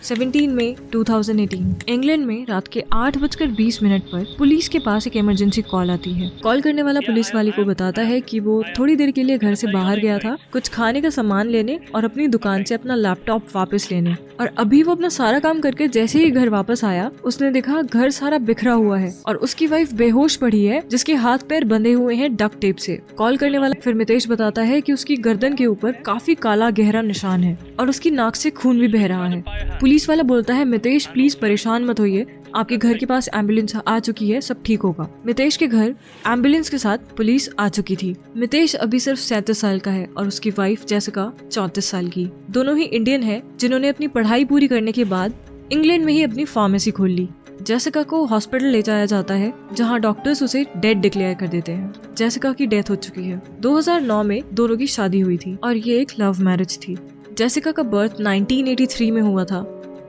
17 मई 2018 England में रात के 8:20 पर पुलिस के पास एक इमरजेंसी कॉल आती है। कॉल करने वाला पुलिस वाले को बताता है कि वो थोड़ी देर के लिए घर से बाहर गया था कुछ खाने का सामान लेने और अपनी दुकान से अपना लैपटॉप वापस लेने, और अभी वो अपना सारा काम करके जैसे ही घर वापस आया उसने देखा घर सारा बिखरा हुआ है और उसकी वाइफ बेहोश पड़ी है जिसके हाथ पैर बंधे हुए हैं डक्ट टेप से। कॉल करने वाला फिर मितेश बताता है कि उसकी गर्दन के ऊपर काफी काला गहरा निशान है और उसकी नाक से खून भी बह रहा है। पुलिस वाला बोलता है मितेश प्लीज परेशान मत होइए, आपके घर के पास एम्बुलेंस आ चुकी है, सब ठीक होगा। मितेश के घर एम्बुलेंस के साथ पुलिस आ चुकी थी। मितेश अभी सिर्फ 37 साल का है और उसकी वाइफ जेसिका 34 साल की। दोनों ही इंडियन है जिन्होंने अपनी पढ़ाई पूरी करने के बाद इंग्लैंड में ही अपनी फार्मेसी खोल ली। जेसिका को हॉस्पिटल ले जाया जाता है जहां डॉक्टर्स उसे डेड डिक्लेयर कर देते हैं। जेसिका की डेथ हो चुकी है। 2009 में दोनों की शादी हुई थी और ये एक लव मैरिज थी। जेसिका का बर्थ 1983 में हुआ था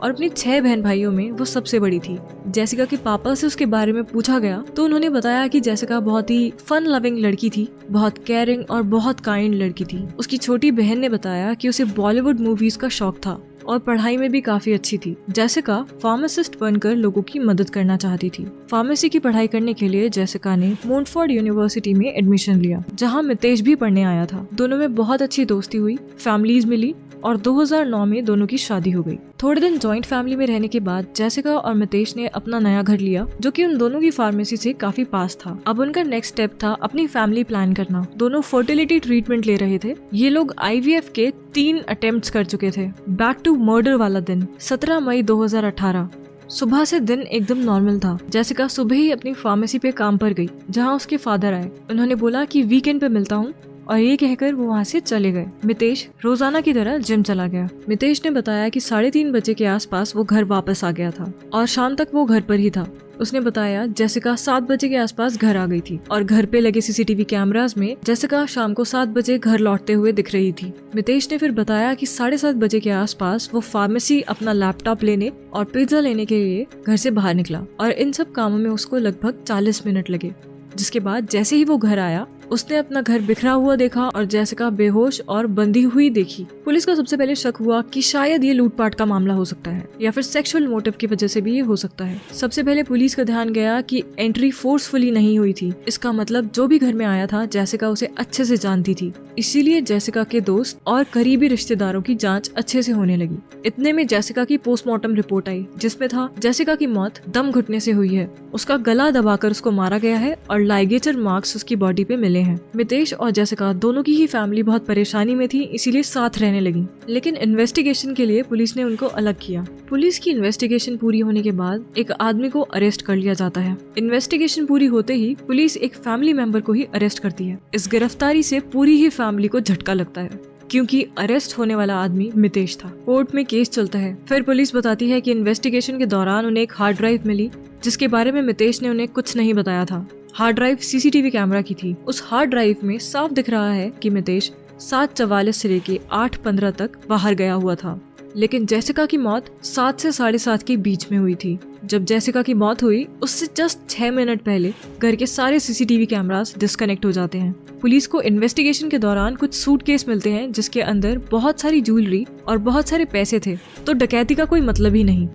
और अपनी 6 बहन भाइयों में वो सबसे बड़ी थी। जेसिका के पापा से उसके बारे में पूछा गया तो उन्होंने बताया कि जेसिका बहुत ही फन लविंग लड़की थी, बहुत केयरिंग और बहुत काइंड लड़की थी। उसकी छोटी बहन ने बताया कि उसे बॉलीवुड मूवीज का शौक था और पढ़ाई में भी काफी अच्छी थी। जेसिका फार्मासिस्ट बनकर लोगों की मदद करना चाहती थी। फार्मेसी की पढ़ाई करने के लिए जेसिका ने मोंटफोर्ड यूनिवर्सिटी में एडमिशन लिया जहां मितेश भी पढ़ने आया था। दोनों में बहुत अच्छी दोस्ती हुई, फैमिलीज मिली और 2009 में दोनों की शादी हो गई। थोड़े दिन जॉइंट फैमिली में रहने के बाद जेसिका और मितेश ने अपना नया घर लिया जो कि उन दोनों की फार्मेसी से काफी पास था। अब उनका नेक्स्ट स्टेप था अपनी फैमिली प्लान करना। दोनों फर्टिलिटी ट्रीटमेंट ले रहे थे। ये लोग IVF के 3 अटेम्प्ट्स कर चुके थे। बैक टू मर्डर वाला दिन 17 मई 2018 सुबह से दिन एकदम नॉर्मल था। जेसिका सुबह ही अपनी फार्मेसी पे काम पर गई जहाँ उसके फादर आए। उन्होंने बोला कि वीकेंड पे मिलता हूँ और ये कहकर वो वहाँ से चले गए। मितेश रोजाना की तरह जिम चला गया। मितेश ने बताया कि 3:30 बजे के आसपास वो घर वापस आ गया था और शाम तक वो घर पर ही था। उसने बताया जेसिका 7 बजे के आसपास घर आ गई थी और घर पे लगे CCTV कैमरास में जेसिका शाम को 7 बजे घर लौटते हुए दिख रही थी। मितेश ने फिर बताया कि 7:30 बजे के आसपास वो फार्मेसी अपना लैपटॉप लेने और पिज्जा लेने के लिए घर से बाहर निकला और इन सब कामों में उसको लगभग 40 मिनट लगे। जिसके बाद जैसे ही वो घर आया उसने अपना घर बिखरा हुआ देखा और जेसिका बेहोश और बंधी हुई देखी। पुलिस को सबसे पहले शक हुआ कि शायद ये लूटपाट का मामला हो सकता है या फिर सेक्सुअल मोटिव की वजह से भी ये हो सकता है। सबसे पहले पुलिस का ध्यान गया कि एंट्री फोर्सफुली नहीं हुई थी। इसका मतलब जो भी घर में आया था जेसिका उसे अच्छे से जानती थी, इसीलिए जेसिका के दोस्त और करीबी रिश्तेदारों की जांच अच्छे से होने लगी। इतने में जेसिका की पोस्टमार्टम रिपोर्ट आई जिसमें था जेसिका की मौत दम घुटने से हुई है। उसका गला दबाकर उसको मारा गया है और लाइगेचर मार्क्स उसकी बॉडी पे मिले हैं। मितेश और जेसिका दोनों की ही फैमिली बहुत परेशानी में थी, इसीलिए साथ रहने लगी। लेकिन इन्वेस्टिगेशन के लिए पुलिस ने उनको अलग किया। पुलिस की इन्वेस्टिगेशन पूरी होने के बाद एक आदमी को अरेस्ट कर लिया जाता है। इन्वेस्टिगेशन पूरी होते ही पुलिस एक फैमिली मेंबर को ही अरेस्ट करती है। इस गिरफ्तारी से पूरी ही फैमिली को झटका लगता है क्योंकि अरेस्ट होने वाला आदमी मितेश था। कोर्ट में केस चलता है। फिर पुलिस बताती है कि इन्वेस्टिगेशन के दौरान उन्हें एक हार्ड ड्राइव मिली जिसके बारे में मितेश ने उन्हें कुछ नहीं बताया था। हार्ड ड्राइव CCTV कैमरा की थी। उस हार्ड ड्राइव में साफ दिख रहा है कि मितेश 7:44 से लेके 8:15 तक बाहर गया हुआ था, लेकिन जेसिका की मौत 7 से 7:30 के बीच में हुई थी। जब जेसिका की मौत हुई उससे जस्ट 6 मिनट पहले घर के सारे CCTV कैमरास डिस्कनेक्ट हो जाते हैं। पुलिस को इन्वेस्टिगेशन के दौरान कुछ सूटकेस मिलते हैं जिसके अंदर बहुत सारी ज्वेलरी और बहुत सारे पैसे थे, तो डकैती का कोई मतलब ही नहीं।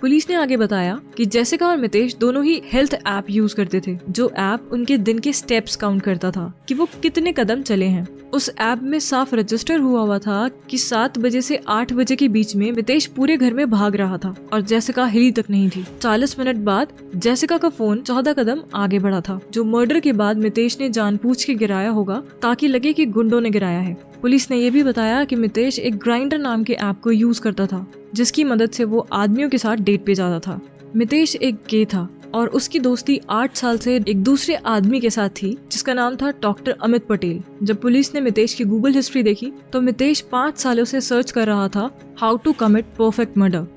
पुलिस ने आगे बताया कि जेसिका और मितेश दोनों ही हेल्थ ऐप यूज करते थे, जो ऐप उनके दिन के स्टेप्स काउंट करता था कि वो कितने कदम चले हैं। उस ऐप में साफ रजिस्टर हुआ था कि 7 बजे से 8 बजे के बीच में मितेश पूरे घर में भाग रहा था और जेसिका हिली तक नहीं थी। 40 मिनट बाद जेसिका का फोन 14 कदम आगे बढ़ा था, जो मर्डर के बाद मितेश ने जानबूझ के गिराया होगा ताकि लगे कि गुंडों ने गिराया है। पुलिस ने यह भी बताया कि मितेश एक ग्राइंडर नाम के ऐप को यूज करता था जिसकी मदद से वो आदमियों के साथ डेट पे जाता था। मितेश एक गे था और उसकी दोस्ती 8 साल से एक दूसरे आदमी के साथ थी जिसका नाम था डॉक्टर अमित पटेल। जब पुलिस ने मितेश की गूगल हिस्ट्री देखी तो मितेश 5 सालों से सर्च कर रहा था how to commit perfect murder.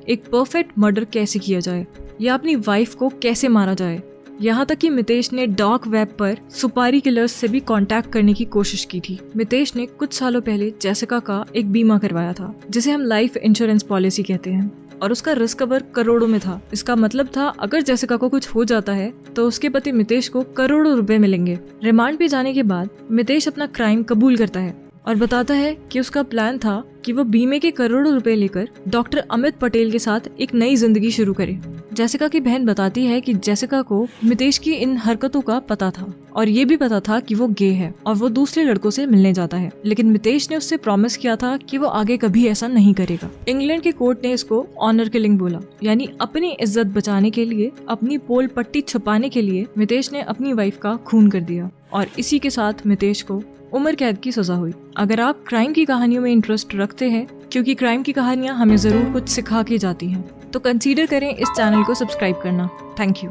एक परफेक्ट मर्डर कैसे किया जाए या अपनी वाइफ को कैसे मारा जाए। यहाँ तक कि मितेश ने डार्क वेब पर सुपारी किलर्स से भी कांटेक्ट करने की कोशिश की थी। मितेश ने कुछ सालों पहले जेसिका का एक बीमा करवाया था जिसे हम लाइफ इंश्योरेंस पॉलिसी कहते हैं और उसका रिस्क कवर करोड़ों में था। इसका मतलब था अगर जेसिका को कुछ हो जाता है तो उसके पति मितेश को करोड़ों रुपए मिलेंगे। रिमांड पे जाने के बाद मितेश अपना क्राइम कबूल करता है और बताता है कि उसका प्लान था कि वो बीमे के करोड़ों रुपए लेकर डॉक्टर अमित पटेल के साथ एक नई जिंदगी शुरू करे। जेसिका की बहन बताती है कि जेसिका को मितेश की इन हरकतों का पता था और ये भी पता था कि वो गे है और वो दूसरे लड़कों से मिलने जाता है, लेकिन मितेश ने उससे प्रॉमिस किया था कि वो आगे कभी ऐसा नहीं करेगा। इंग्लैंड के कोर्ट ने इसको ऑनर किलिंग बोला, यानी अपनी इज्जत बचाने के लिए, अपनी पोल पट्टी छुपाने के लिए मितेश ने अपनी वाइफ का खून कर दिया और इसी के साथ मितेश को उम्र कैद की सजा हुई। अगर आप क्राइम की कहानियों में इंटरेस्ट रखते हैं, क्योंकि क्राइम की कहानियां हमें जरूर कुछ सिखा के जाती हैं, तो कंसीडर करें इस चैनल को सब्सक्राइब करना। Thank you.